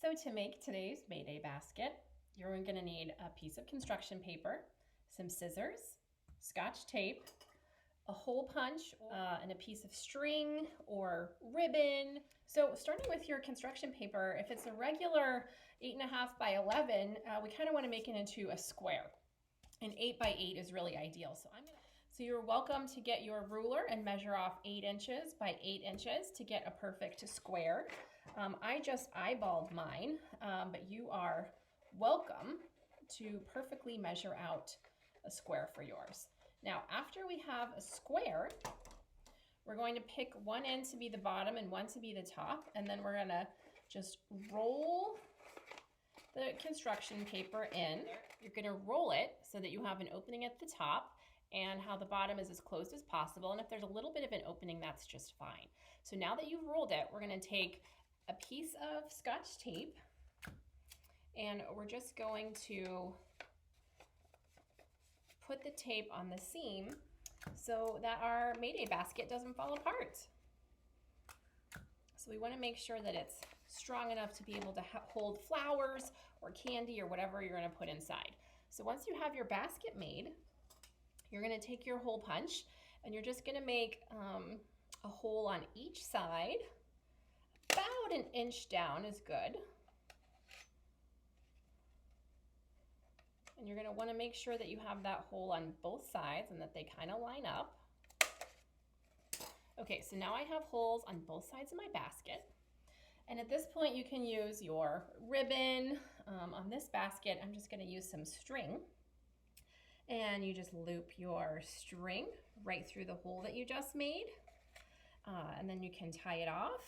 So to make today's May Day basket, you're going to need a piece of construction paper, some scissors, Scotch tape, a hole punch, and a piece of string or ribbon. So starting with your construction paper, if it's a regular 8.5 by 11, we kind of want to make it into a square. An 8 by 8 is really ideal. So you're welcome to get your ruler and measure off 8 inches by 8 inches to get a perfect square. I just eyeballed mine, but you are welcome to perfectly measure out a square for yours. Now, after we have a square, we're going to pick one end to be the bottom and one to be the top, and then we're going to just roll the construction paper in. You're going to roll it so that you have an opening at the top and how the bottom is as closed as possible. And if there's a little bit of an opening, that's just fine. So now that you've rolled it, we're going to take a piece of Scotch tape and we're just going to put the tape on the seam so that our May Day basket doesn't fall apart. So we want to make sure that it's strong enough to be able to hold flowers or candy or whatever you're going to put inside. So once you have your basket made, you're going to take your hole punch and you're just going to make a hole on each side. About an inch down is good. And you're going to want to make sure that you have that hole on both sides and that they kind of line up. Okay, so now I have holes on both sides of my basket. And at this point, you can use your ribbon. On this basket, I'm just going to use some string. And you just loop your string right through the hole that you just made. And then you can tie it off.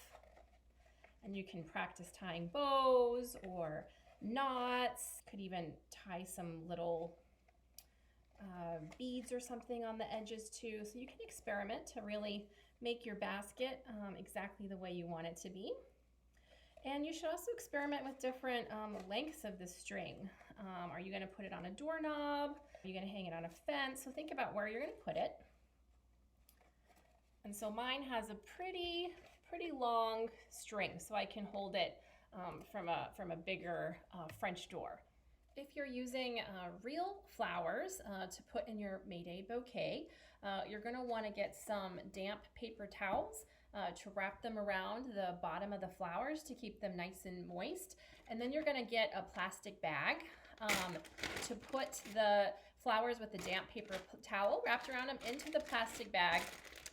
And you can practice tying bows or knots. Could even tie some little beads or something on the edges too. So you can experiment to really make your basket exactly the way you want it to be. And you should also experiment with different lengths of the string. Are you going to put it on a doorknob? Are you going to hang it on a fence? So think about where you're going to put it. And so mine has a pretty long string, so I can hold it from a bigger French door. If you're using real flowers to put in your May Day bouquet, you're going to want to get some damp paper towels to wrap them around the bottom of the flowers to keep them nice and moist. And then you're going to get a plastic bag to put the flowers with the damp paper towel wrapped around them into the plastic bag,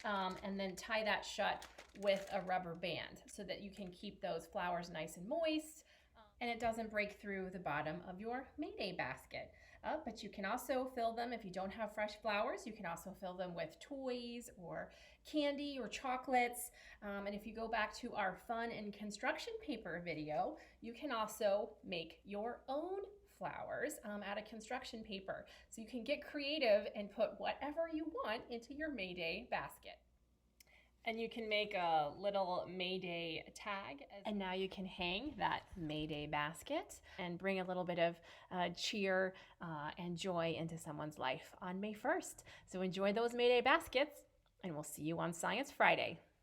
and then tie that shut with a rubber band so that you can keep those flowers nice and moist. And it doesn't break through the bottom of your May Day basket. But you can also fill them, if you don't have fresh flowers, you can also fill them with toys or candy or chocolates. And if you go back to our fun and construction paper video, you can also make your own flowers out of construction paper. So you can get creative and put whatever you want into your May Day basket. And you can make a little May Day tag. And now you can hang that May Day basket and bring a little bit of cheer and joy into someone's life on May 1st. So enjoy those May Day baskets, and we'll see you on Science Friday.